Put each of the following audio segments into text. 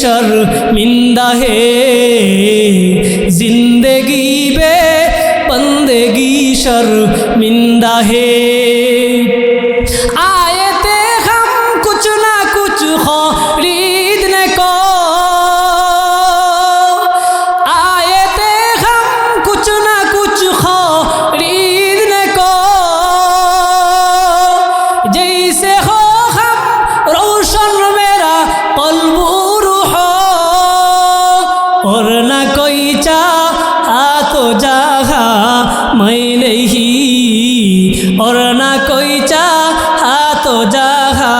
शर्मिंदा है जिंदगी बे बंदगी शर्मिंदा है आए थे हम कुछ ना कुछ खरीदने को आए थे हम कुछ ना कुछ खरीदने को जैसे हो हम रोशन मेरा कल्ब हो और ना कोई चाहा तो जहा मैं नहीं और ना कोई चाहा तो जहा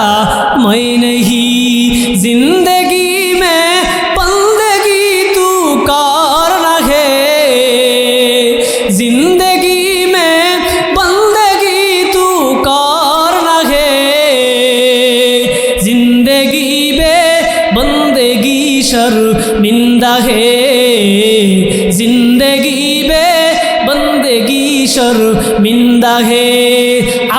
मैं नहीं जिंदगी में बंदगी तू करना है जिंदगी में बंदगी तू करना है जिंदगी में बंदगी शर्मिंदा है जिंदगी में बंदगी शर्मिंदा है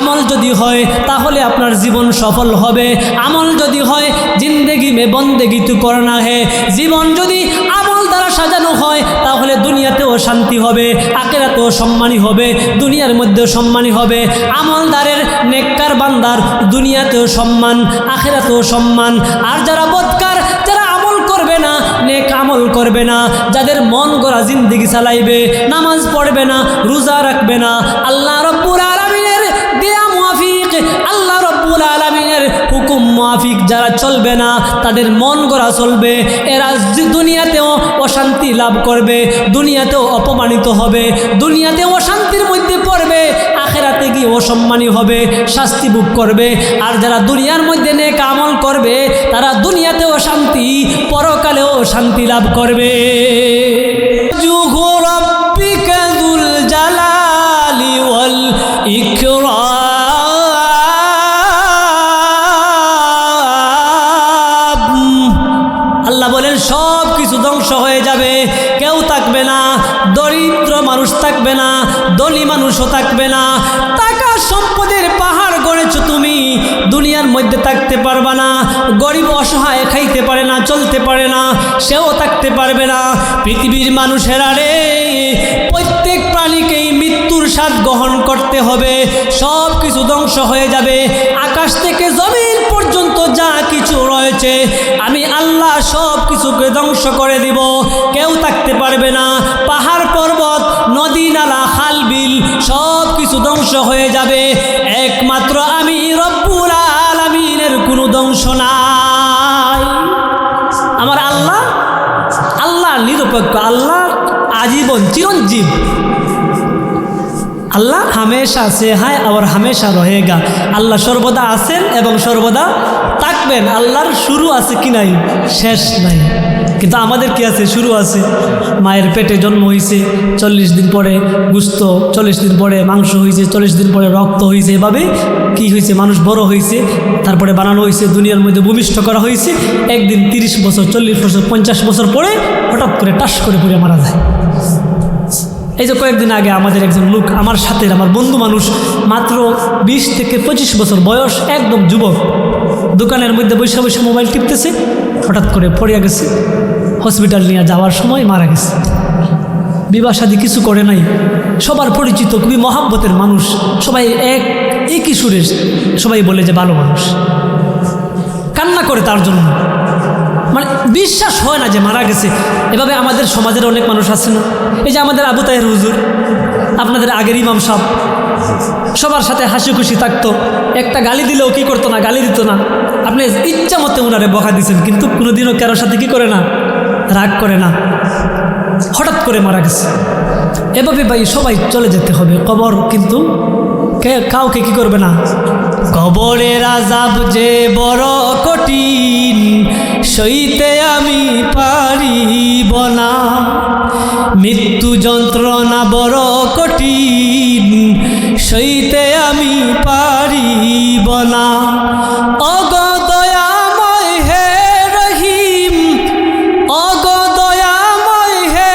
আমল যদি হয় তাহলে আপনার জীবন সফল হবে আমল যদি হয় জিন্দেগি মে বন্দেগি তু করনা হে জীবন যদি আমল দ্বারা সাজানো হয় তাহলে দুনিয়াতেও শান্তি হবে আখিরাতেও সম্মানী হবে দুনিয়ার মধ্যেও সম্মানী হবে আমলদারের নেককার বান্দার দুনিয়াতেও সম্মান আখিরাতেও সম্মান আর যারা বদকার যারা আমল করবে না নেক আমল করবে না যাদের মন গড়া জিন্দেগি চালাইবে নামাজ পড়বে না রোজা রাখবে না আল্লাহ রব্বুল আলামিনের দেয়া মুআফিক আল্লাহ রব্বুল আলামিনের হুকুম মুআফিক যারা চলবে না তাদের মন গড়া চলবে এরা দুনিয়াতেও অশান্তি লাভ করবে দুনিয়াতেও অপমানিত হবে দুনিয়াতে অশান্তির মধ্যে পড়বে আখিরাতে গিয়ে অসম্মানী হবে শাস্তি ভোগ করবে আর যারা দুনিয়ার মধ্যে নেক আমল করবে তারা দুনিয়াতেও শান্তি পরকালেও শান্তি লাভ করবে জুহু রাব্বিকা যুল জালালি ওয়াল ইকরাম আল্লাহ বলেন সব কিছু ধ্বংস হয়ে যাবে কেউ থাকবে না দরিদ্র মানুষ থাকবে না ধনী মানুষও থাকবে না টাকা সম্পদের পাহাড় গড়েছো তুমি দুনিয়ার মধ্যে থাকতে পারবা না গরিব অসহায় খাইতে পারে না চলতে পারে না সেও থাকতে পারবে না পৃথিবীর মানুষেরা রে প্রত্যেক প্রাণীকেই মৃত্যুর স্বাদ গ্রহণ করতে হবে সব কিছু ধ্বংস হয়ে যাবে আকাশ থেকে জমিন পর্যন্ত যা কিছু রয়েছে আমি আল্লাহ সব কিছুকে ধ্বংস করে দিব কেউ থাকতে পারবে না পাহাড় পর্বত নদী নালা খাল বিল সব কিছু ধ্বংস হয়ে যাবে একমাত্র আমি রব্বুল আলামিনের কোনো ধ্বংস নাই আমার আল্লাহ আল্লাহ নিরপেক্ষ আল্লাহ আজীবন চিরঞ্জীব আল্লাহ হামেশা সে হায় আর হামেশা রহেগা আল্লাহ সর্বদা আছেন এবং সর্বদা থাকবেন আল্লাহর শুরু আছে কি নাই শেষ নাই কিন্তু আমাদের কি আছে শুরু আছে মায়ের পেটে জন্ম হয়েছে 40 দিন পরে গোশত 40 দিন পরে মাংস হয়েছে 40 দিন পরে রক্ত হয়েছে এভাবে কি হয়েছে মানুষ বড় হয়েছে তারপরে বানানো হয়েছে দুনিয়ার মধ্যে ভূমিষ্ঠ করা হয়েছে একদিন 30 বছর 40 বছর 50 বছর পরে হঠাৎ করে টাস করে পড়ে মারা যায় এই যে কয়েকদিন আগে আমাদের একজন লোক আমার সাথে আমার বন্ধু মানুষ মাত্র 20 থেকে 25 বছর বয়স একদম যুবক দোকানের মধ্যে বসে বসে মোবাইল টিপতেছে হঠাৎ করে পড়িয়া গেছে হসপিটাল নিয়ে যাওয়ার সময় মারা গেছে বিবাহ শাদী কিছু করে নাই সবার পরিচিত খুবই মহাব্বতের মানুষ সবাই একই সুরে সবাই বলে যে ভালো মানুষ কান্না করে তার জন্য মানে বিশ্বাস হয় না যে মারা গেছে এভাবে আমাদের সমাজের অনেক মানুষ আছে না এই যে আমাদের আবু তাহের হুজুর আপনাদের আগের ইমাম সাহেব সবার সাথে হাসি খুশি থাকতো একটা গালি দিলেও কি করতো না গালি দিত না আপনি ইচ্ছা মতো ওনারে বকা দিয়েছেন কিন্তু কোনোদিনও কারোর সাথে কি করে না রাগ করে না হঠাৎ করে মারা গেছে এভাবে ভাই সবাই চলে যেতে হবে কবর কিন্তু কাউকে কি করবে না কবরের আযাব যে বড় কঠিন সইতে আমি পারিব না মৃত্যু যন্ত্রণা বড় কঠিন সইতে আমি পারিব না ওগো দয়াময় হে রহিম ওগো দয়াময় হে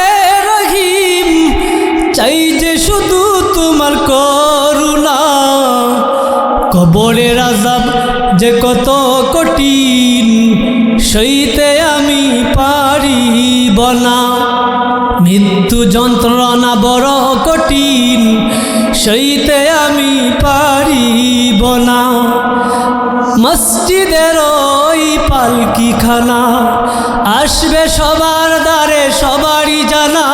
রহিম চাই যে শুধু তোমার করুণা কবরের আযাব যে কত কঠিন সইতে আমি পারিব না। মৃত্যু যন্ত্রণা বড় কঠিন সইতে আমি পারিব না। মসজিদের ওই পালকিখানা আসবে সবার দ্বারে সবারই জানা।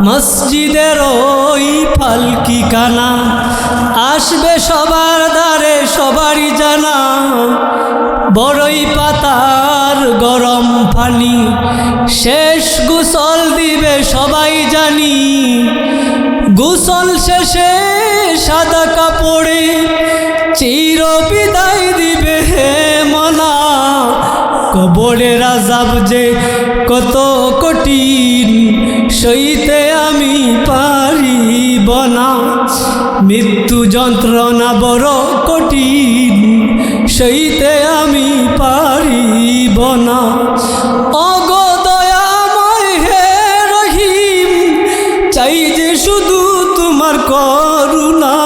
মসজিদের ওই পালকিখানা আসবে সবার দ্বারে সবারই জানা। বড়ই পাতার গরম পানি শেষ গোসল দিবে সবাই জানি। গোসল শেষে সাদা কাপড়ে চির বিদায় দিবে হে মনা। কবরের আযাব যে কত কঠিন সইতে আমি পারিব না। মৃত্যু যন্ত্রণা বড় কঠিন সইতে আমি পারিব না। ওগো দয়াময় হে রহিম চাই যে শুধু তোমার করুণা।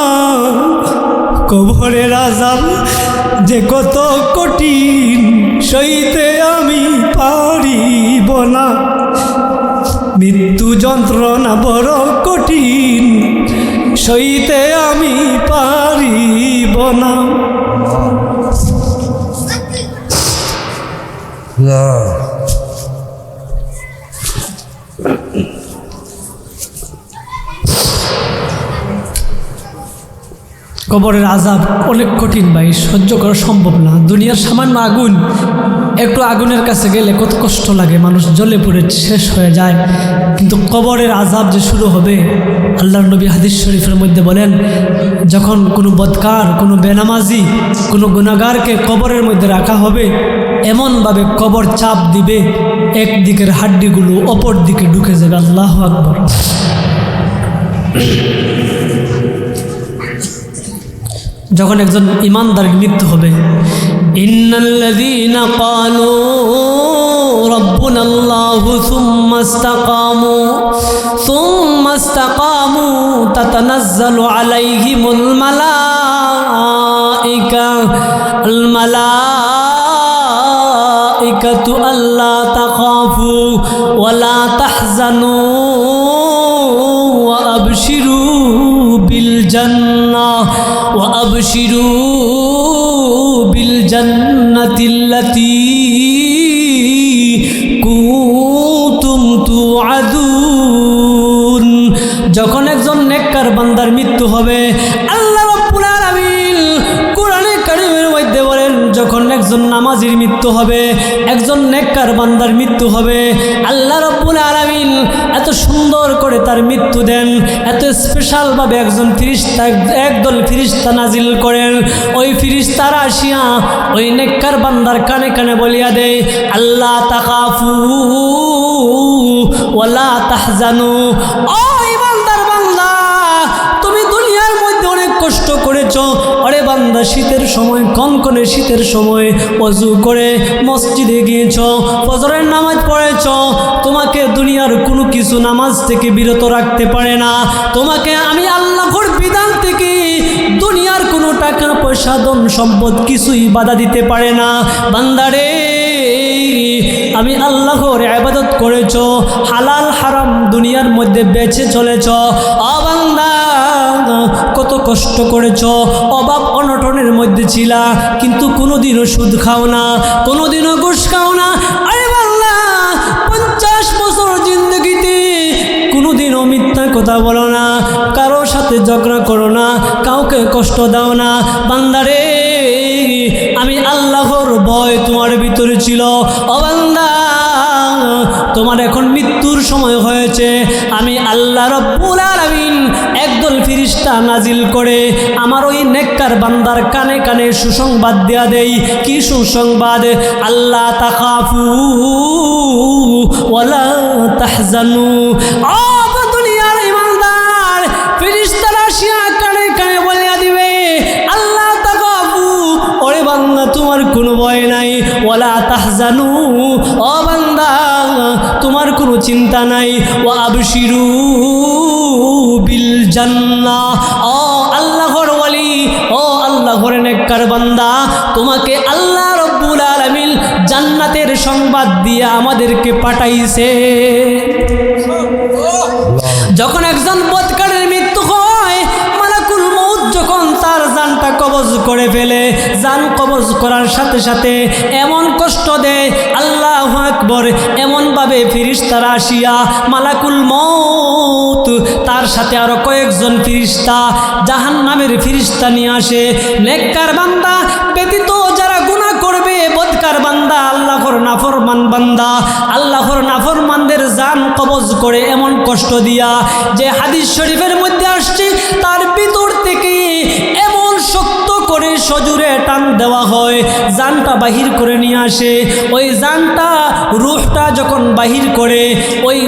কবরের আযাব যে কত কঠিন সইতে আমি পারিব না। মৃত্যু যন্ত্রণা বড় কঠিন সইতে আমি পারিব না। কবরের আযাব অনেক কঠিন ভাই, সহ্য করা সম্ভব না। দুনিয়ার সামান্য আগুন, একটু আগুনের কাছে গেলে কত কষ্ট লাগে, মানুষ জ্বলে পুড়ে শেষ হয়ে যায়। কিন্তু কবরের আযাব যে শুরু হবে, আল্লাহর নবী হাদিস শরীফের মধ্যে বলেন, যখন কোনো বদকার, কোনো বেনামাজি, কোনো গুনাহগারকে কবরের মধ্যে রাখা হবে, এমনভাবে কবর চাপ দিবে একদিকের হাড্ডিগুলো অপর দিকে ঢুকে যাবে। আল্লাহু আকবার। যখন একজন ইমানদারের মৃত্যু হবে, ইন্নাল্লাযীনা ক্বালু রাব্বুনাল্লাহু সুম্মা ইসতাকামু তাতানাজ্জালু আলাইহিমুল মালাইকাতু আল্লা তাখাফু ওয়া লা তাহজানু ওয়া আবশিরু বিল জান্নাহ وأبشروا بالجنة التي كنتم توعدون। যখন একজন নেককার বান্দার মৃত্যু হবে, আল্লাহ রাব্বুল আলামিন কোরআনে কারীমের মধ্যে বলেন, যখন একজন নামাজীর মৃত্যু হবে, একজন নেককার বান্দার মৃত্যু হবে, আল্লাহ রাব্বুল আলামিন এত সুন্দর করে তার মৃত্যু দেন, এত স্পেশালভাবে একদল ফিরিস্তা নাজিল করেন। ওই ফিরিস্তারা আসিয়া ওই নেককার বান্দার কানে কানে বলিয়া দেয়, আল্লাহ তাখাফু ওয়ালা তাহজানু। ও ইমানদার বান্দা, তুমি দুনিয়ার মধ্যে অনেক কষ্ট করেছো। আরে বান্দা, শীতের সময়, কনকনে শীতের সময় ওযু করে মসজিদে গিয়েছো, ফজরের নামাজ পড়েছো। তোমাকে দুনিয়ার কোনো কিছু নামাজ থেকে বিরত রাখতে পারে না। তোমাকে আমি আল্লাহর বিধান থেকে দুনিয়ার কোনো টাকা পয়সা ধন সম্পদ কিছুই বাধা দিতে পারে না। বান্দারে, আমি আল্লাহর ইবাদত করেছো, হালাল হারাম দুনিয়ার মধ্যে বেঁচে চলেছো। ও বান্দা, কত কষ্ট করেছো, অভাব অনটনের মধ্যে ছিলা, কিন্তু কোনোদিনও সুদ খাও না, কোনোদিনও ঘুষ খাও না। আরে বান্দা, 50 বছর জিন্দগিতে কোনোদিনও মিথ্যা কথা বলো না, কারোর সাথে ঝগড়া করো না, কাউকে কষ্ট দাও না। বান্দারে, আমি আল্লাহর ভয় তোমার ভিতরে ছিল। ও বান্দা, তোমার এখন মৃত্যুর সময় হয়েছে। আমি আল্লাহ রাব্বুল আলামিন একদল ফেরেশতা নাজিল করে আমার ওই নেককার বান্দার কানে কানে সুসংবাদ দেয়া দেই। কি সুসংবাদ? আল্লাহ তাখাফু ওয়ালা তাহজানু। ও দুনিয়ার ইমানদার, ফেরেশতারা আসিয়া কানে কানে বলিয়া দিবে, আল্লাহ তাখাফু, ওরে বান্দা তোমার কোনো ভয় নাই, ওয়ালা তাহজানু, ও বান্দা তোমার কোনো চিন্তা নাই, ওয়া আবশিরু বিল জান্নাহ, ও আল্লাহর ওয়ালি, ও আল্লাহর ওরে নেককার বান্দা, তোমাকে আল্লাহ রব্বুল আলামিন জান্নাতের সংবাদ দিয়ে আমাদেরকে পাঠাইছে। যখন একজন বদকারের মৃত্যু হয়, মালাকুল মউত যখন তার জানটা কবজ করে ফেলে, জান কবজ করার সাথে সাথে এমন কষ্ট দেয়, আল্লাহু আকবার, এমনভাবে ফেরেশতারা আসিয়া মালাকুল মউত তার সাথে আরো কয়েকজন ফেরেশতা জাহান্নামের ফেরেশতা নিয়ে আসে। নেককার বান্দা ব্যতীত যারা গুনাহ করবে, বদকার বান্দা, আল্লাহর নাফরমান বান্দা, আল্লাহর নাফরমানদের জান কবজ করে এমন কষ্ট দিয়া যে হাদিস শরীফের মধ্যে আসছে, তার ভিতর থেকে এমন শক্ত করে সজুরে টান দেওয়া হয়, জানটা বাহির করে নিয়ে আসে। ওই জানটা, রূহটা যখন বাহির করে, ওই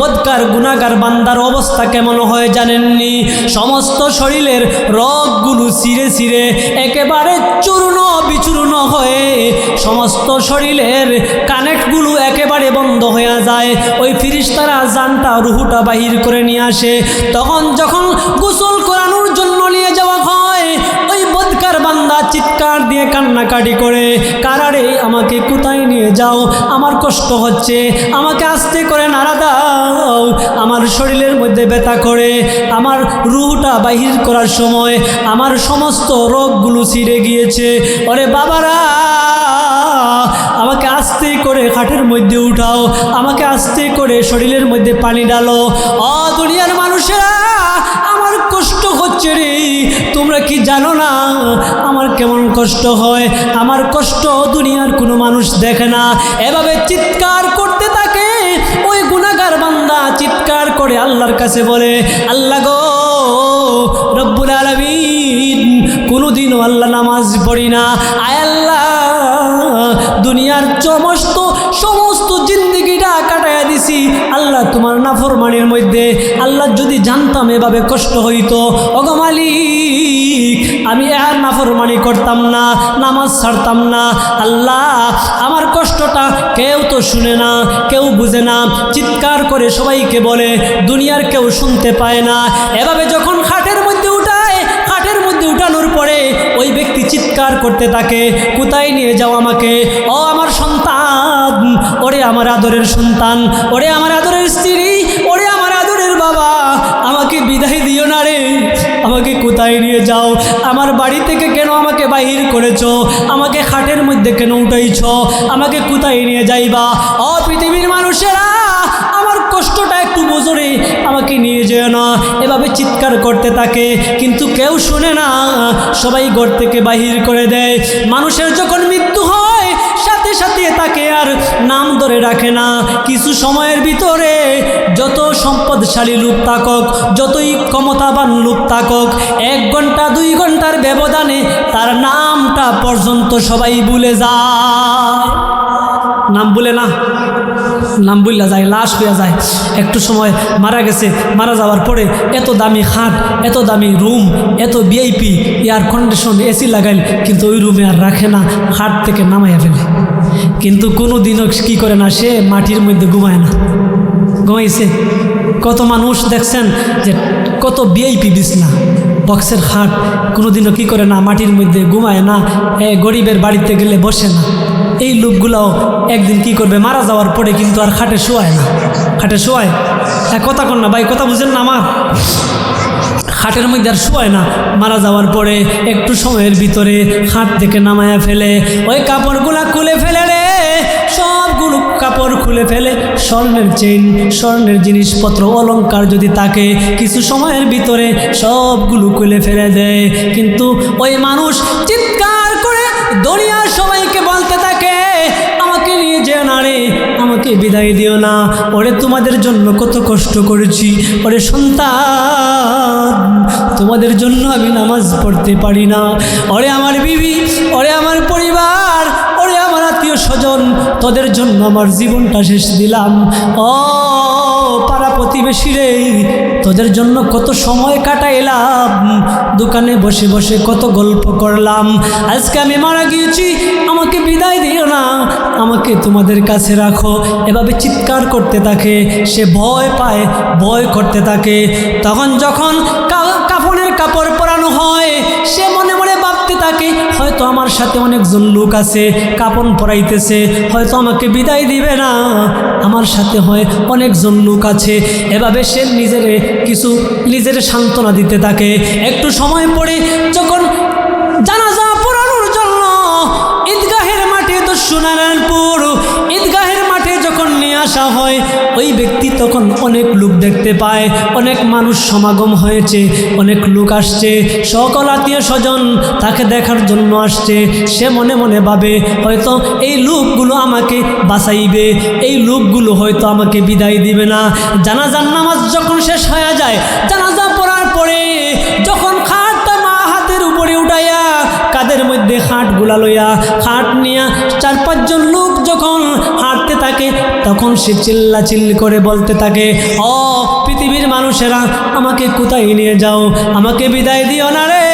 বদকার গুনাহগার বান্দার অবস্থা কেমন হয় জানেননি? সমস্ত শরীরের রগগুলো ছিঁড়ে ছিঁড়ে একেবারে চূর্ণ বিচূর্ণ হয়ে সমস্ত শরীরের কানেক্টগুলো একেবারে বন্ধ হয়ে যায়। ওই ফেরেশতারা জানটা, রূহটা বাহির করে নিয়ে আসে। তখন যখন গোসল করানোর জন্য নিয়ে যাওয়া হয়, ওই বদকার বান্দা চিৎকার দিয়ে কান্নাকাটি করে, কারারে আমাকে কোথায় নিয়ে যাও, আমার কষ্ট হচ্ছে, আমাকে আস্তে করে নাড়া দাও, আমার শরীরের মধ্যে ব্যথা করে, আমার রূহটা বাহির করার সময় আমার সমস্ত রোগগুলো ছিঁড়ে গিয়েছে। ওরে বাবারা, আমাকে আস্তে করে খাটের মধ্যে উঠাও, আমাকে আস্তে করে শরীরের মধ্যে পানি ডালো। ও দুনিয়ার মানুষেরা, আমার কষ্ট হচ্ছে রে, তোমরা কি জানো না আমার কেমন কষ্ট হয়? আমার কষ্ট দুনিয়ার কোনো মানুষ দেখে না। এভাবে চিৎকার করতে থাকে ওই গুনাহগার বান্দা, চিৎকার করে আল্লাহর কাছে বলে, আল্লাহ গো রব্বুল আলামিন, কোনোদিনও আল্লাহ নামাজ পড়ি না, আয় আল্লাহ দুনিয়ার সমস্ত জিন্দেগিটা কাটাইয়া দিছি আল্লাহ তোমার নাফরমানির মধ্যে। আল্লাহ যদি জানতাম এভাবে কষ্ট হইতো, ওগো মালিক, আমি আর নাফরমানি করতাম না, নামাজ ছাড়তাম না। আল্লাহ আমার কষ্টটা কেউ তো শুনে না, কেউ বুঝে না, চিৎকার করে সবাইকে বলে, দুনিয়ার কেউ শুনতে পায় না। এভাবে যখন খাটের মধ্যে উঠায়, খাটের মধ্যে উঠানোর পরে ওই ব্যক্তি চিৎকার করতে থাকে, কোথায় নিয়ে যাও আমাকে, ও আমার সন্তান, ওরে আমার আদরের সন্তান, ওরে আমার আদরের স্ত্রী, ওরে আমার আদরের বাবা, আমাকে বিদায় দিও না রে, আমাকে কোথায় নিয়ে যাও, আমার বাড়ি থেকে কেন আমাকে বাহির করেছো, আমাকে খাটের মধ্যে কেন উঠাইছ, আমাকে কোথায় নিয়ে যাইবা? ও পৃথিবীর মানুষেরা, আমার কষ্টটা একটু বোঝো রে, আমাকে নিয়ে যেও না। এভাবে চিৎকার করতে থাকে, কিন্তু কেউ শুনে না, সবাই ঘর থেকে বাহির করে দেয়। মানুষের যখন মৃত্যু হয়, সাথে সাথে তাকে আর নাম ধরে রাখে না। কিছু সময়ের ভিতরে যত সম্পদশালী লোক থাকুক, যতই ক্ষমতাবান লোক থাকুক, 1 ঘন্টা 2 ঘন্টার ব্যবধানে তার নামটা পর্যন্ত সবাই ভুলে যায়। নাম ভুলে না, নাম বললা যায়, লাশ হয়ে যায়। একটু সময় মারা গেছে, মারা যাওয়ার পরে এত দামি খাট, এত দামি রুম, এত ভিআইপি, এয়ার কন্ডিশন, এসি লাগাইল, কিন্তু ওই রুমে আর রাখে না, খাট থেকে নামাইয়া ফেলে। কিন্তু কোনো দিনও কী করে না, সে মাটির মধ্যে ঘুমায় না। ঘুমাইছে কত মানুষ দেখছেন যে কত ভিআইপি বিছনা, বক্সের খাট, কোনোদিনও কী করে না, মাটির মধ্যে ঘুমায় না, গরিবের বাড়িতে গেলে বসে না। এই লোকগুলাও একদিন কি করবে, মারা যাওয়ার পরে কিন্তু আর খাটে শোয়ায় না। খাটে শোয়ায়, কথা কন না ভাই, কথা বুঝেন না আমার? খাটের মধ্যে আর শোয়ায় না। মারা যাওয়ার পরে একটু সময়ের ভিতরে খাট থেকে নামায়া ফেলে, ওই কাপড়গুলা খুলে ফেলে রে, সবগুলো কাপড় খুলে ফেলে। স্বর্ণের চেইন, স্বর্ণের জিনিসপত্র, অলংকার যদি থাকে, কিছু সময়ের ভিতরে সবগুলো খুলে ফেলে দেয়। কিন্তু ওই মানুষ চিৎকার করে দুনিয়ার সবাইকে বলতে থাকে, আমাকে নিয়ে যেও না রে, আমাকে বিদায় দিও না, ওরে তোমাদের জন্য কত কষ্ট করেছি, ওরে সন্তান, তোমাদের জন্য আমি নামাজ পড়তে পারি না, ওরে আমার বিবি, ওরে আমার পরিবার, ওরে আমার আত্মীয় স্বজন, তোদের জন্য আমার জীবনটা শেষ দিলাম। ও পাড়া প্রতিবেশী রে, তোদের জন্য কত সময় কাটাইলাম, দোকানে বসে বসে কত গল্প করলাম, আজকে আমি মারা গিয়েছি, আমাকে বিদায় দিও না, আমাকে তোমাদের কাছে রাখো। এভাবে চিৎকার করতে থাকে, সে ভয় পায়, ভয় করতে থাকে। তখন যখন কাফনের কাপড় পরানো হয়, সে মনে মনে হয়তো আমার সাথে অনেকজন লোক আছে, কাপন পরাইতেছে, হয়তো আমাকে বিদায় দিবে না, আমার সাথে হয় অনেকজন লোক আছে। এভাবে সে নিজের সান্ত্বনা দিতে থাকে। একটু সময় পরে যখন জানাজা পড়ানোর জন্য ঈদগাহের মাঠে, দস্যুনারায়ণপুর ঈদগাহের মাঠে যখন নিয়ে আসা হয়, ওই ব্যক্তি তখন অনেক লোক দেখতে পায়, অনেক মানুষ সমাগম হয়েছে, অনেক লোক আসছে, সকল আত্মীয় স্বজন তাকে দেখার জন্য আসছে। সে মনে মনে ভাবে হয়তো এই লোকগুলো আমাকে বাঁচাইবে, এই লোকগুলো হয়তো আমাকে বিদায় দিবে না। জানাজার নামাজ যখন শেষ হয়ে যায়, জানাজা পড়ার পরে যখন খাটটা মা হাতের উপরে উঠাইয়া কাদের মধ্যে খাটগুলা লইয়া খাট নিয়া 4-5 জন লোক যখন হাঁটতে থাকে, তখন সে চিল্লাচিল্লি করে বলতে থাকে, ও পৃথিবীর মানুষেরা, আমাকে কোথায় নিয়ে যাও, আমাকে বিদায় দিও না রে,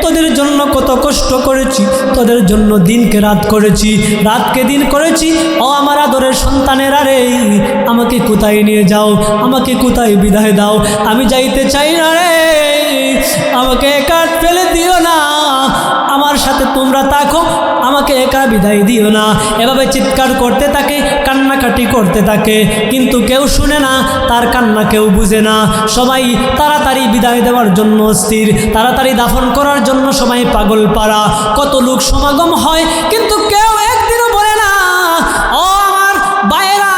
তোদের জন্য কত কষ্ট করেছি, তোদের জন্য দিনকে রাত করেছি, রাতকে দিন করেছি, ও আমার আদরের সন্তানেরা রে, আমাকে কোথায় নিয়ে যাও, আমাকে কোথায় বিদায় দাও, আমি যাইতে চাই না রে, আমাকে একা ফেলে দিও না, আমার সাথে তোমরা থাকো, আমাকে একা বিদায় দিও না। এভাবে চিৎকার করতে থাকে, কান্নাকাটি করতে থাকে, কিন্তু কেউ শুনে না, তার কান্না কেউ বুঝে না। সবাই তাড়াতাড়ি বিদায় দেওয়ার জন্য অস্থির, তাড়াতাড়ি দাফন করার জন্য সবাই পাগল পাড়া, কত লোক সমাগম হয়, কিন্তু কেউ একদিনও বলে না, ও আমার ভাইয়েরা,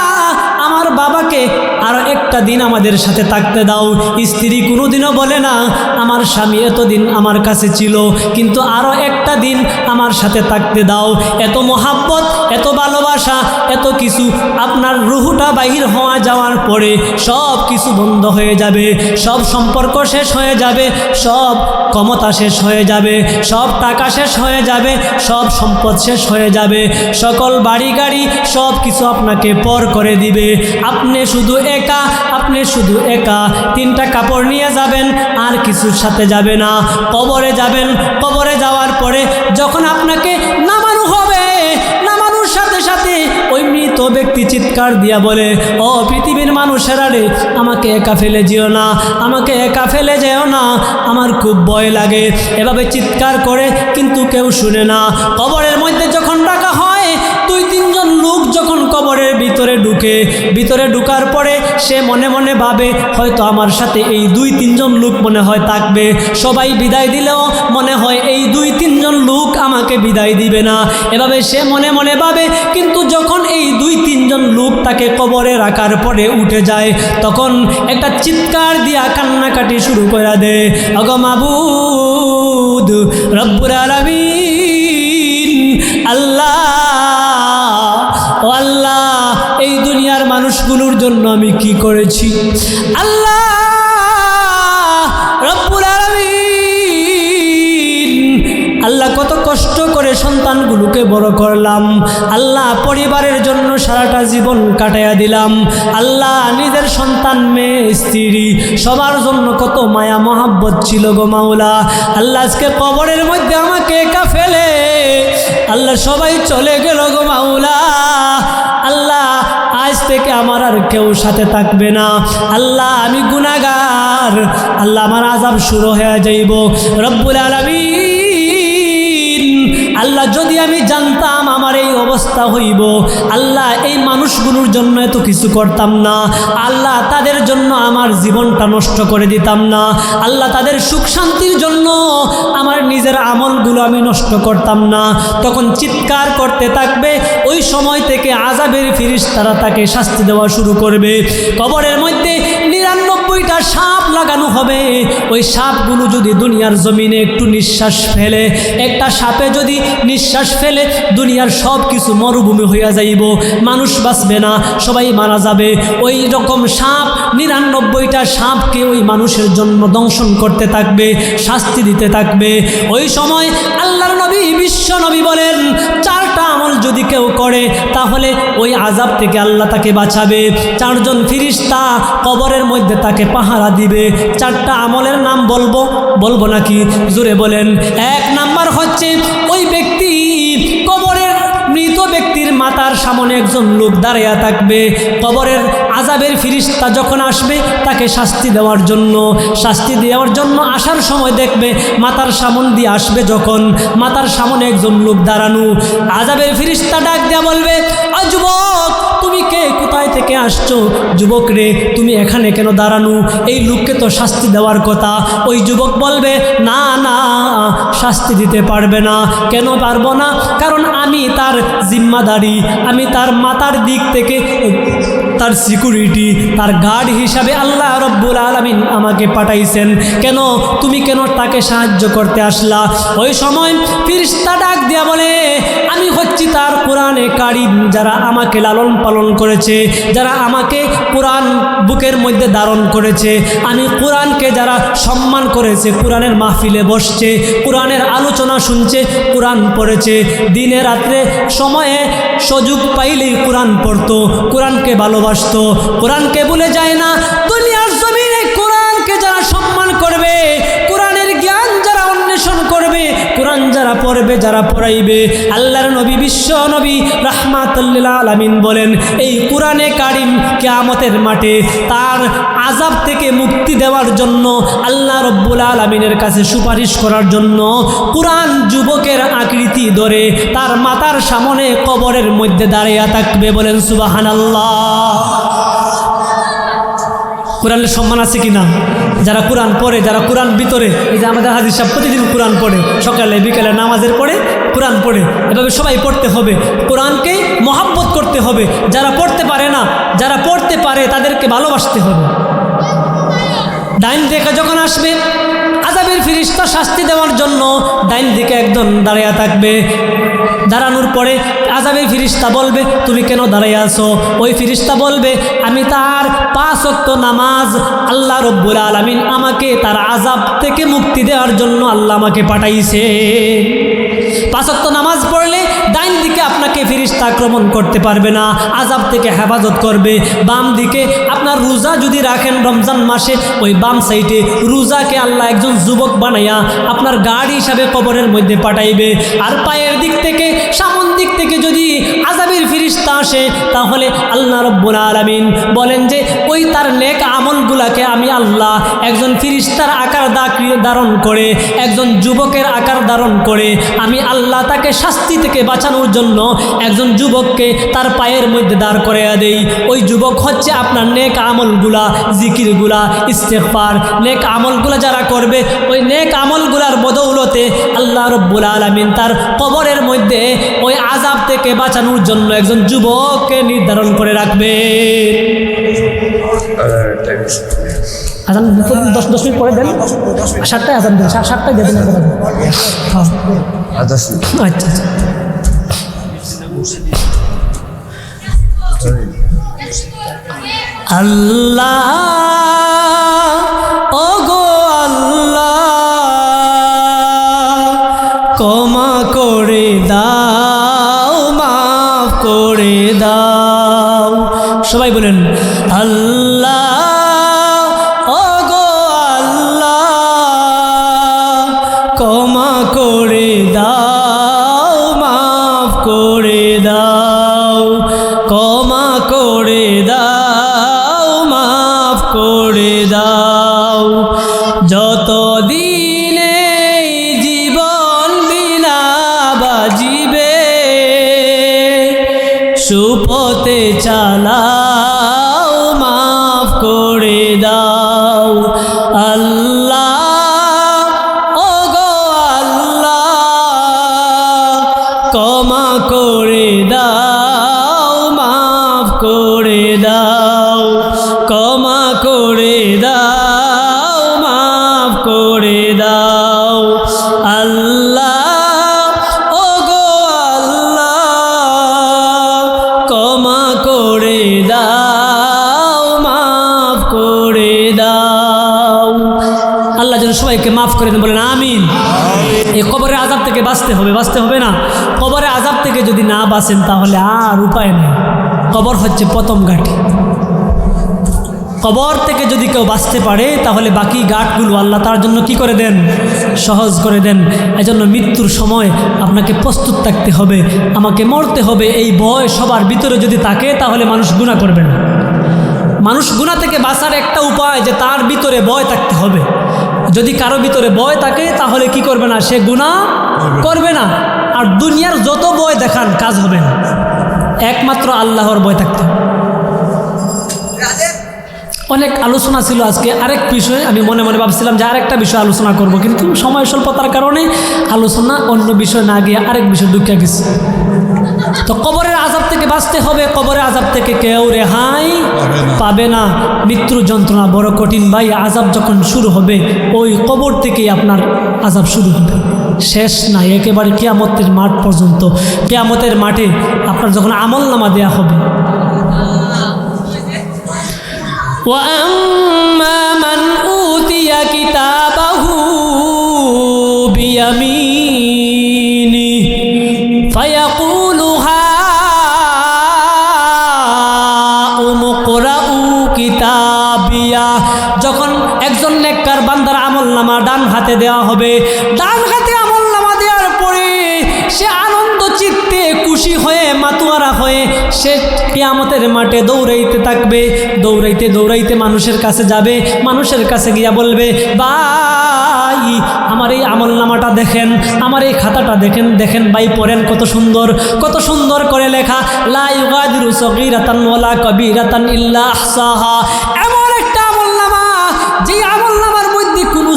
আমার বাবাকে আরো একটা দিন আমাদের সাথে থাকতে দাও। স্ত্রী কোনোদিনও বলে না, আমার স্বামী এতদিন আমার কাছে ছিল, কিন্তু আরো একটা দিন আমার সাথে থাকতে দাও। এত মোহাব্বত, এত ভালোবাসা, এত কিছু, আপনার রুহুটা বাহির হওয়া যাওয়ার পরে সব কিছু বন্ধ হয়ে যাবে, সব সম্পর্ক শেষ হয়ে যাবে, সব ক্ষমতা শেষ হয়ে যাবে, সব টাকা শেষ হয়ে যাবে, সব সম্পদ শেষ হয়ে যাবে, সকল বাড়ি গাড়ি সব কিছু আপনাকে পর করে দিবে। আপনি শুধু একা, আপনি শুধু একা। 3টা কাপড় নিয়ে যাবেন, আর কিছুর সাথে যাবে না। কবরে যাবেন, কবরে যাওয়ার পরে যখন আপনাকে নামানো হবে, নামানোর সাথে সাথে ওই মৃত ব্যক্তি চিৎকার দিয়া বলে, ও পৃথিবীর মানুষেরা রে, আমাকে একা ফেলে যেও না, আমাকে একা ফেলে যেও না, আমার খুব ভয় লাগে। এভাবে চিৎকার করে, কিন্তু কেউ শুনে না। কবরের মধ্যে যখন রাখা হয়, 2-3 জন লোক যখন কবরের ভিতরে ঢুকে, ভিতরে ঢুকার পরে সে মনে মনে ভাবে, হয়তো আমার সাথে এই 2-3 জন লোক মনে হয় থাকবে। সবাই বিদায় দিলেও মনে হয় এই 2-3 জন লোক আমাকে বিদায় দিবে না, এভাবে সে মনে মনে ভাবে। কিন্তু যখন এই 2-3 জন লোক তাকে কবরে রাখার পরে উঠে যায়, তখন একটা চিৎকার দিয়া কান্নাকাটি শুরু করে দেয়, ওগো মাবুদ রব্বুল আলামিন, আল্লাহ, ও আল্লাহ, এই দুনিয়ার মানুষগুলোর জন্য আমি কি করেছি, আল্লাহ রব্বুল আলামিন, আল্লাহ কত কষ্ট করে সন্তানগুলোকে বড় করলাম, আল্লাহ পরিবারের জন্য সারাটা জীবন কাটাইয়া দিলাম, আল্লাহ নিজের সন্তান, মেয়ে, স্ত্রী সবার জন্য কত মায়া মহাব্বত ছিল গো মাওলা, আল্লাহ আজকে কবরের মধ্যে আমাকে একা ফেলে আল্লাহ সবাই চলে গেল গো মাওলা, আল্লাহ আজ থেকে আমার আর কেউ সাথে থাকবে না, আল্লাহ আমি গুনাহগার, আল্লাহ আমার আযাব শুরু হয়ে যাইব। রব্বুল আলামিন, আল্লাহ যদি আমি জানতাম আমার এই অবস্থা হইব, আল্লাহ এই মানুষগুলোর জন্য এত কিছু করতাম না, আল্লাহ তাদের জন্য আমার জীবনটা নষ্ট করে দিতাম না, আল্লাহ তাদের সুখ শান্তির জন্য আমার নিজের আমলগুলো আমি নষ্ট করতাম না। তখন চিৎকার করতে থাকবে, ওই সময় থেকে আযাবের ফেরেশতারা তাকে শাস্তি দেওয়া শুরু করবে। কবরের মধ্যে 99টা সাপ লাগানো হবে। ওই সাপগুলো যদি দুনিয়ার জমিনে একটু নিঃশ্বাস ফেলে, একটা সাপে যদি নিঃশ্বাস ফেলে, দুনিয়ার সব কিছু মরুভূমি হইয়া যাইব, মানুষ বাঁচবে না, সবাই মারা যাবে। ওই রকম সাপ 99টা সাপকে ওই মানুষের জন্য দংশন করতে থাকবে, শাস্তি দিতে থাকবে। ওই সময় আল্লাহর নবী, বিশ্ব নবী বলেন, 4টা আমল যদি কেউ করে তাহলে ওই আযাব থেকে আল্লাহ তাকে বাঁচাবে। 4 জন ফেরেশতা কবরের মধ্যে তাকে পাহারা দিবে। 4টা আমলের নাম বলবো নাকি? জোরে বলেন। 1 নাম্বার হচ্ছে, ওই ব্যক্তি কবরের মৃত ব্যক্তির মাথার সামনে একজন লোক দাঁড়িয়ে থাকবে। কবরের আযাবের ফেরেশতা যখন আসবে তাকে শাস্তি দেওয়ার জন্য আসার সময় দেখবে মাথার সামনে দিয়ে আসবে, যখন মাথার সামনে একজন লোক দাঁড়ানো, আযাবের ফেরেশতা ডাক দেয়া বলবে, ও যুবক তুমি কে, কোথায় থেকে আসছো? যুবক রে তুমি এখানে কেন দাঁড়ানো? এই লোককে তো শাস্তি দেওয়ার কথা। ওই যুবক বলবে, না না শাস্তি দিতে পারবে না। কেন পারবো না? কারণ আমি তার জিম্মাদারি, আমি তার মাথার দিক থেকে তার সিকিউরিটি, তার গার্ড হিসাবে আল্লাহ রব্বুল আলামিন আমাকে পাঠাইছেন। কেন তুমি কেন তাকে সাহায্য করতে আসলা? ওই সময় ফেরেশতা ডাক দিয়া বলে, আমি হচ্ছি তার কোরআনে কারিম, যারা আমাকে লালন পালন করেছে, যারা আমাকে কোরআন বুকের মধ্যে ধারণ করেছে, আমি কোরআনকে যারা সম্মান করেছে, কোরআনের মাহফিলে বসছে, কোরআনের আলোচনা শুনছে, কোরআন পড়েছে, দিনে রাত্রে সময়ে সুযোগ পাইলেই কোরআন পড়তো, কোরআনকে ভালোবাসতো, কোরআনকে ভুলে যায় না। দুনিয়ার জমিনে কোরআনকে যারা সম্মান করবে, কোরআনের জ্ঞান যারা অন্বেষণ করবে, কোরআন যারা পড়বে, যারা পড়াইবে, আল্লাহর নবী বিশ্ব নবী রাহমাতুল লিল আলামিন বলেন, এই কোরআনে কারিম কিয়ামতের মাঠে তার আযাব থেকে মুক্তি দেওয়ার জন্য, আল্লাহ রব্বুল আলামিনের কাছে সুপারিশ করার জন্য কোরআন যুবকের আকৃতি ধরে তার মাথার সামনে কবরের মধ্যে দাঁড়িয়ে থাকবে। বলেন সুবহানাল্লাহ। কোরআনের সম্মান আছে কি না? যারা কোরআন পড়ে, যারা কোরআন ভিতরে, এই যে আমাদের হাজির সাহেব প্রতিদিন কোরআন পড়ে, সকালে বিকালে নামাজের পড়ে কোরআন পড়ে, এভাবে সবাই পড়তে হবে, কোরআনকে মহব্বত করতে হবে। যারা পড়তে পারে না, যারা পড়তে পারে তাদেরকে ভালোবাসতে হবে। ডাইন দিকে যখন আসবে আযাবের ফেরেশতা শাস্তি দেওয়ার জন্য, ডাইন দিকে একজন দাঁড়িয়ে থাকবে। দাঁড়ানোর পরে আযাবের ফেরেশতা বলবে, তুমি কেন দাঁড়িয়ে আছো? ওই ফেরেশতা বলবে, আমি তার 5 ওয়াক্ত নামাজ, আল্লাহ রব্বুল আলামিন আমাকে তার আযাব থেকে মুক্তি দেওয়ার জন্য আল্লাহ আমাকে পাঠাইছে। 5 ওয়াক্ত নামাজ পড়লে ডাইন দিকে আপনাকে ফেরেশতা আক্রমণ করতে পারবে না, আযাব থেকে হেফাজত করবে। বাম দিকে আপনার রোজা যদি রাখেন রমজান মাসে, ওই বাম সাইডে রোজাকে আল্লাহ একজন যুবক বানাইয়া আপনার গার্ড হিসাবে কবরের মধ্যে পাঠাইবে। আর পায়ের দিক থেকে, সামন দিক থেকে যদি আযাবের ফেরেশতা আসে, তাহলে আল্লাহ রব্বুল আলামিন বলেন যে ওই তার নেক আমলগুলাকে আমি আল্লাহ একজন ফেরেশতার আকার ধারণ করে, একজন যুবকের আকার ধারণ করে, আমি আল্লাহ তাকে শাস্তি থেকে বাঁচানোর জন্য একজন যুবককে তার পায়ের মধ্যে দাঁড় করাইয়া দেই। ওই যুবক হচ্ছে আপনার নেক আমলগুলা, জিকিরগুলা, ইস্তেগফার, নেক আমলগুলা যারা করবে, ওই নেক আমলগুলার বদৌলতে আল্লাহ রব্বুল আলামিন তার কবরের মধ্যে ওই আযাব থেকে বাঁচানোর জন্য একজন যুবককে নির্ধারণ করে রাখবে। আজান 10 মিনিট পরে দেন, 7টায় আজান দেন, 7টায় দেবেন। আচ্ছা আল্লাহ, ও গো আল্লাহ, ক্ষমা করে দাও, মাফ করে দাও। সবাই বলেন আল্লাহ, ও গো আল্লাহ, ক্ষমা করে দাও, মাফ করে দাও, ক্ষমা করে দাও, মাফ করে দাও। যতদিন এই জীবন বিনা বাজিবে, সুপথে চালাও, মাফ করে দাও। আল্লাহ, ও গো আল্লাহ, ক্ষমা করে দাও, মাফ করে দাও, ক্ষমা করে দাও, মাফ করে দাও। আল্লাহ, ও গো আল্লাহ, ক্ষমা করে দাও, মাফ করে দাও। আল্লাহ যেন সবাইকে মাফ করে দেন, বলেন আমিন। এই কবরের আযাব থেকে বাঁচতে হবে, বাঁচতে হবে না? কবরের আযাব থেকে যদি না বাঁচেন তাহলে আর উপায় নেই। কবর হচ্ছে প্রথম ঘাঁটি। কবর থেকে যদি কেউ বাঁচতে পারে তাহলে বাকি ঘাটগুলো আল্লাহ তার জন্য কি করে দেন? সহজ করে দেন। এজন্য মৃত্যুর সময় আপনাকে প্রস্তুত থাকতে হবে, আমাকে মরতে হবে, এই ভয় সবার ভিতরে যদি থাকে তাহলে মানুষ গুনাহ করবে না। মানুষ গুনাহ থেকে বাঁচার একটা উপায় যে তার ভিতরে ভয় থাকতে হবে। যদি কারো ভিতরে ভয় থাকে তাহলে কি করবে না? সে গুনাহ করবে না। আর দুনিয়ার যত ভয় দেখান কাজ হবে না, একমাত্র আল্লাহর ভয় থাকতে হবে। অনেক আলোচনা ছিল আজকে আরেক বিষয়ে, আমি মনে মনে ভাবছিলাম যে আরেকটা বিষয় আলোচনা করব, কিন্তু সময় স্বল্পতার কারণে আলোচনা অন্য বিষয় না গিয়ে আরেক বিষয় ঢুকে গেছে। তো কবরের আযাব থেকে বাঁচতে হবে, কবরের আযাব থেকে কেউ রেহাই পাবে না। মৃত্যুর যন্ত্রণা বড় কঠিন ভাই। আযাব যখন শুরু হবে ওই কবর থেকেই আপনার আযাব শুরু হবে, শেষ নাই, একেবারে কিয়ামতের মাঠ পর্যন্ত। কিয়ামতের মাঠে আপনার যখন আমলনামা দেয়া হবে, وَأَمَّا مَنْ أُوتِيَ كِتَابَهُ بِيَمِينِهِ فَيَقُولُ هَاؤُمُ اقْرَءُوا كِتَابِيَهْ। যখন একজন নেককার বান্দার আমলনামা ডান হাতে দেওয়া হবে, ডান হাতে আমলনামা দেওয়ার পরে সে আনন্দ চিত্তে খুশি হয়ে মাতুয়ারা হয়ে সে কিয়ামতের মাঠে দৌড়াইতে থাকবে। দৌড়াইতে দৌড়াইতে মানুষের কাছে যাবে, মানুষের কাছে গিয়া বলবে, ভাই আমার এই আমলনামাটা দেখেন, আমার এই খাতাটা দেখেন, দেখেন ভাই পড়েন, কত সুন্দর, কত সুন্দর করে লেখা, লা ইউগাদিরু সগীরাতান ওয়ালা কবীরাতান ইল্লা আহসাহা। এমন একটা আমলনামা যে আমলনামার মধ্যে কোনো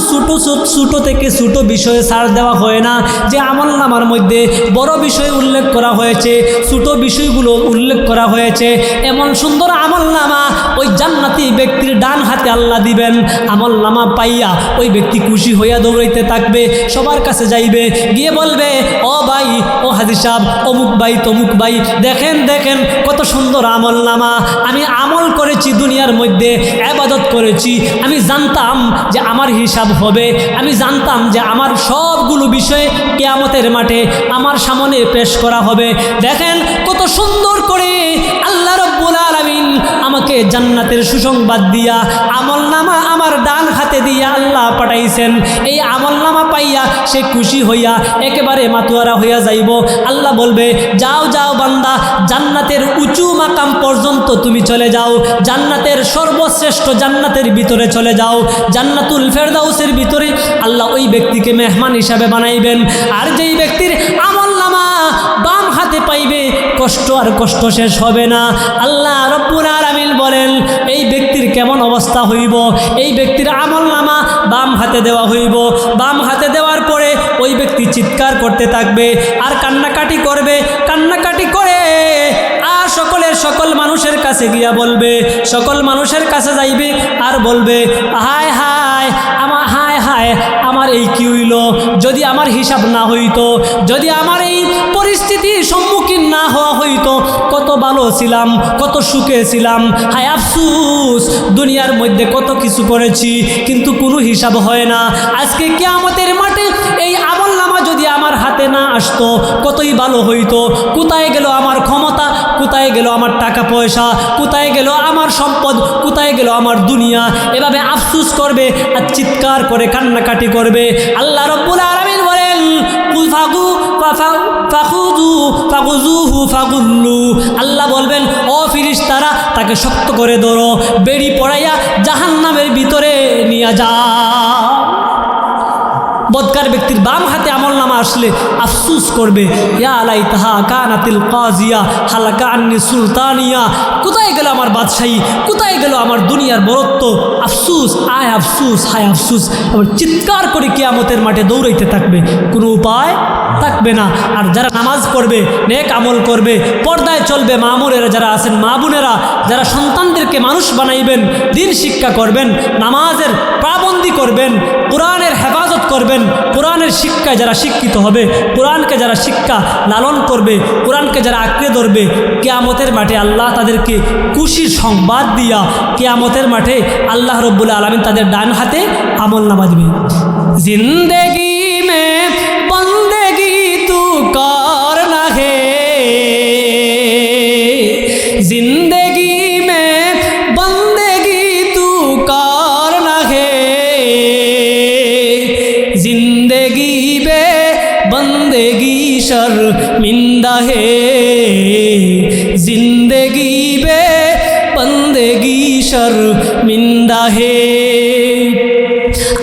ছোটো থেকে ছোটো বিষয়ে ছাড় দেওয়া হয় না, যে আমলনামার মধ্যে বড় বিষয় উল্লেখ করা হয়েছে, ছোটো বিষয়গুলো উল্লেখ করা হয়েছে। এমন সুন্দর আমলনামা ওই জান্নাতি ব্যক্তির ডান হাতে আল্লাহ দিবেন। আমলনামা পাইয়া ওই ব্যক্তি খুশি হইয়া দৌড়াইতে থাকবে, সবার কাছে যাইবে, গিয়ে বলবে, ও ভাই, ও হাজী সাহেব, অমুক ভাই, তমুক ভাই, দেখেন দেখেন কত সুন্দর আমলনামা, আমি আমল করেছি দুনিয়ার মধ্যে, ইবাদত করেছি, আমি জানতাম যে আমার হিসাব হবে, আমি জানতাম যে আমার সবগুলো বিষয় কিয়ামতের মাঠে আমার সামনে পেশ করা হবে। দেখেন কত সুন্দর করে আল্লাহ রাব্বুল আলামিন আমাকে জান্নাতের সুসংবাদ দিয়া আমলনামা আমার ডান হাতে দিয়া আল্লাহ পাঠাইছেন। এই আমলনামা পাইয়া সে খুশি হইয়া একেবারে মাতুয়ারা হইয়া যাইব। আল্লাহ বলবে, যাও যাও বান্দা, জান্নাতের উঁচু মাকাম পর্যন্ত তুমি চলে যাও, জান্নাতের সর্বশ্রেষ্ঠ জান্নাতের ভিতরে চলে যাও, জান্নাতুল ফেরদাউসের ভিতরে আল্লাহ ওই ব্যক্তিকে মেহমান হিসাবে বানাইবেন। আর যেই ব্যক্তির আমলনামা বাম হাতে পাইবে, কষ্ট আর কষ্ট শেষ হবে না। আল্লাহ রব্বুল আলামিন বলেন, এই ব্যক্তির কেমন অবস্থা হইব? এই ব্যক্তির আমলনামা বাম হাতে দেওয়া হইব, বাম হাতে দেওয়ার পরে ওই ব্যক্তি চিৎকার করতে থাকবে আর কান্নাকাটি করবে, কান্নাকাটি করে আর সকল মানুষের কাছে গিয়া বলবে, সকল মানুষের কাছে যাইবে আর বলবে, হায় হায় আমার এই কি হইল, যদি আমার হিসাব না হইতো, যদি আমার এই পরিস্থিতির সম্মুখীন না হওয়া হইতো, কত ভালো ছিলাম, কত সুখে ছিলাম, হায় আফসুস, দুনিয়ার মধ্যে কত কিছু করেছি কিন্তু কোনো হিসাব হয় না। আজকে কিয়ামতের মাঠে এই আমলনামা যদি আমার হাতে না আসতো কতই ভালো হইতো। কোথায় গেল আমার ক্ষমতা, কোথায় গেল আমার টাকা পয়সা, কোথায় গেল আমার সম্পদ, কোথায় গেল আমার দুনিয়া? এভাবে আফসুস করবে আর চিৎকার করে কান্নাকাটি করবে। আল্লাহ রাব্বুল আলামিন বলেন, আল্লাহ বলবেন, ও ফেরেশতারা, তাকে শক্ত করে ধরো, বেড়ি পড়াইয়া জাহান্নামের ভিতরে নিয়ে যাও। বদকার ব্যক্তির বাম হাতে আমলনামা আসলে আফসুস করবে, ইয়া লাইতাহা কানাতিল কাজিয়া হালাকা আন্নি সুলতানিয়া, কোথায় গেল আমার বাদশাহী, কোথায় গেল আমার দুনিয়ার বরত্ব, আফসুস, আয় আফসুস, হায় আফসুস। আবার চিৎকার করে কিয়ামতের মাঠে দৌড়াইতে থাকবে, কোনো উপায় থাকবে না। আর যারা নামাজ পড়বে, নেক আমল করবে, পর্দায় চলবে, মা বোনেরা যারা আছেন, মা বোনেরা যারা সন্তানদেরকে মানুষ বানাইবেন, দিন শিক্ষা করবেন, নামাজের পাবন্দি করবেন, কোরআনের হেফাজত করবেন, কোরআনের শিক্ষায় যারা শিক্ষিত হবে, কোরআনকে যারা শিক্ষা লালন করবে, কোরআনকে যারা আঁকড়ে ধরবে, কিয়ামতের মাঠে আল্লাহ তাদেরকে খুশির সংবাদ দিয়া কিয়ামতের মাঠে আল্লাহ রব্বুল আলামিন তাদের ডান হাতে আমলনামা দিবে। জিন্দেগি মে বন্দেগি তু কর না হে, জিন্দেগি মে বন্দেগি তু है जिंदगी बे बंदगी शर्मिंदा है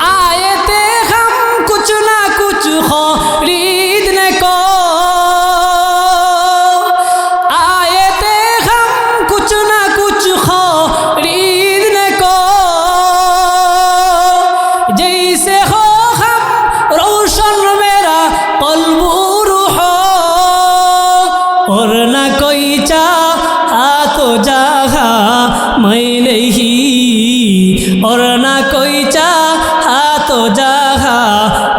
आए थे हम कुछ ना कुछ खरीदने को आए थे हम कुछ ना कुछ खरीदने को जैसे हो हम रोशन मेरा कल्ब हो और न कोई चाहा तो जहा मैं नहीं और न कोई चाहा तो जहा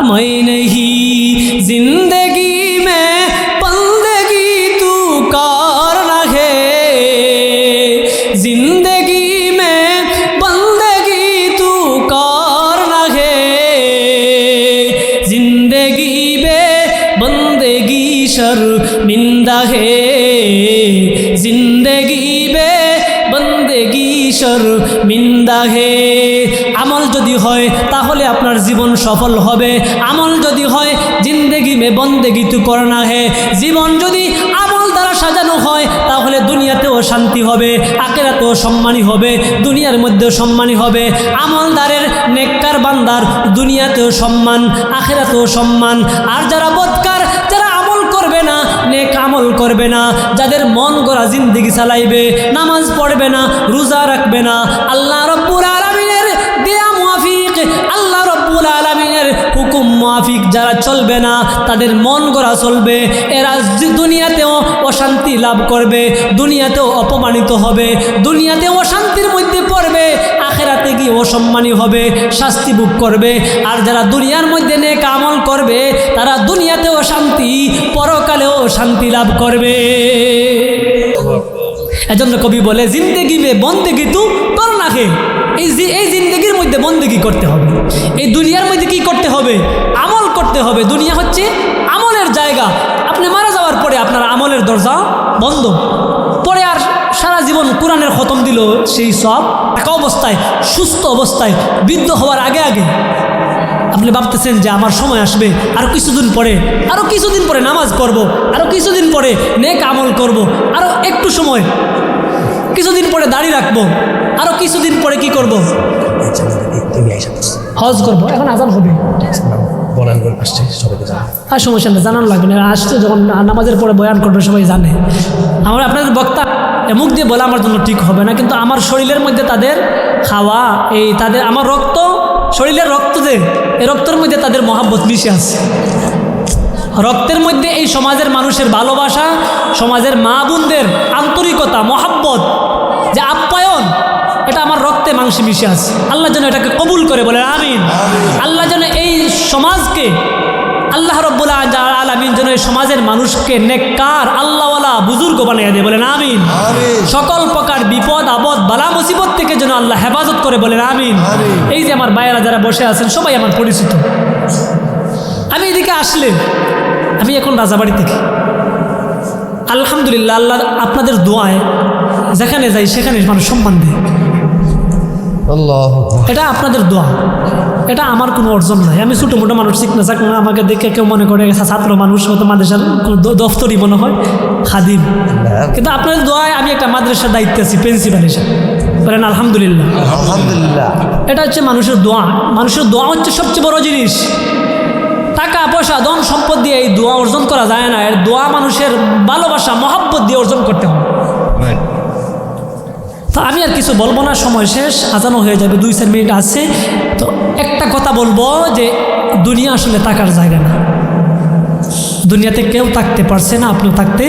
मैं नहीं जिंदगी में बंदगी तू करना है जिंदगी में बंदगी तू करना है जिंदगी में बंदगी शर्मिंदा है जिंदगी में बंदगी शर्मिंदा है আমল যদি হয় তাহলে আপনার জীবন সফল হবে আমল যদি হয় জিন্দেগি মে বন্দেগি তু করনা হে জীবন যদি আমল দ্বারা সাজানো হয় তাহলে দুনিয়াতেও শান্তি হবে আখিরাতেও সম্মানী হবে দুনিয়ার মধ্যেও সম্মানী হবে আমলদারের নেককার বান্দার দুনিয়াতেও সম্মান আখিরাতেও সম্মান আর যারা বদকার যারা আমল করবে না নেক আমল করবে না যাদের মন গড়া জিন্দেগি চালাইবে নামাজ পড়বে না রোজা রাখবে না আল্লাহ রাব্বুল আলামিনের দেয়া মুআফিক আল্লাহ রাব্বুল আলামিনের হুকুম মুআফিক যারা চলবে না তাদের মন গড়া চলবে এরা দুনিয়াতেও অশান্তি লাভ করবে দুনিয়াতেও অপমানিত হবে দুনিয়াতেও অশান্তির মধ্যে পড়বে আখিরাতে গিয়ে অসম্মানী হবে শাস্তি ভোগ করবে আর যারা দুনিয়ার মধ্যে নেক আমল করবে তারা দুনিয়াতেও শান্তি পরকালেও শান্তি লাভ করবে এজন্য কবি বলে জিন্দেগি মে বন্দেগি তু করনা হে এই জিন্দেগির মধ্যে বন্দেগি করতে হবে এই দুনিয়ার মধ্যে কি করতে হবে আমল করতে হবে দুনিয়া হচ্ছে আমলের জায়গা আপনি মারা যাওয়ার পরে আপনার আমলের দরজা বন্ধ পরে আর সারা জীবন কোরআনের খতম দিল সেই সব থাকা অবস্থায় সুস্থ অবস্থায় বৃদ্ধ হওয়ার আগে আগে আপনি ভাবতেছেন যে আমার সময় আসবে আরও কিছুদিন পরে নামাজ পড়ব আরও কিছুদিন পরে নেক আমল করব আরও একটু সময় কিছুদিন পরে দাড়ি রাখবো আরও কিছুদিন পরে কি করব হজ করব এখন আজান হবে আর সমস্যা নেই জানানো লাগবে না আসছে যখন নামাজের পরে বয়ান করবে সবাই জানে আমার আপনাদের বক্তা মুখ দিয়ে বলা আমার জন্য ঠিক হবে না কিন্তু আমার শরীরের মধ্যে তাদের খাওয়া এই তাদের আমার রক্ত শরীরের রক্ত যে এই রক্তের মধ্যে তাদের মহাব্বত মিশে আছে রক্তের মধ্যে এই সমাজের মানুষের ভালোবাসা সমাজের মা বোনদের আন্তরিকতা মহাব্বত যে আপ্যায়ন এটা আমার রক্তে মাংসে মিশে আছে আল্লাহ যেন এটাকে কবুল করে বলে আমিন আল্লাহ যেন এই সমাজকে আল্লাহ রাব্বুল আলামিন যেন এই সমাজের মানুষকে নেককার আল্লাহওয়ালা বুজুর্গ বানিয়ে দেয় বলেন আমিন সকল প্রকার বিপদ আপদ বালা মুসিবত থেকে যেন আল্লাহ হেফাজত করে বলেন আমিন এই যে আমার ভাইয়েরা যারা বসে আছেন সবাই আমার পরিচিত আমি এদিকে আসলে আমি এখন রাজাবাড়ি থেকে আলহামদুলিল্লাহ আল্লাহ আপনাদের দোয়ায় যেখানে যাই সেখানে মানুষ সম্মান দেয় এটা আপনাদের দোয়া এটা আমার কোনো অর্জন নাই আমি ছোটো মোটো মানুষ শিখ না চাক না আমাকে দেখে কেউ মনে করে ছাত্র মানুষ হয়তো মাদ্রাসার দফতরই মনে হয় খাদিম কিন্তু আপনাদের দোয়ায় আমি একটা মাদ্রাসার দায়িত্বে আছি প্রিন্সিপাল হিসেবে বলেন আলহামদুলিল্লাহ এটা হচ্ছে মানুষের দোয়া হচ্ছে সবচেয়ে বড় জিনিস টাকা পয়সা ধন সম্পদ দিয়ে এই দোয়া অর্জন করা যায় না এর দোয়া মানুষের ভালোবাসা মহাব্বত দিয়ে অর্জন করতে হবে তো আমি আর কিছু বলবো না সময় শেষ আজানো হয়ে যাবে 2-4 মিনিট আছে তো একটা কথা বলবো যে দুনিয়া আসলে টাকার জায়গা না দুনিয়াতে কেউ থাকতে পারছে না আপনিও থাকতে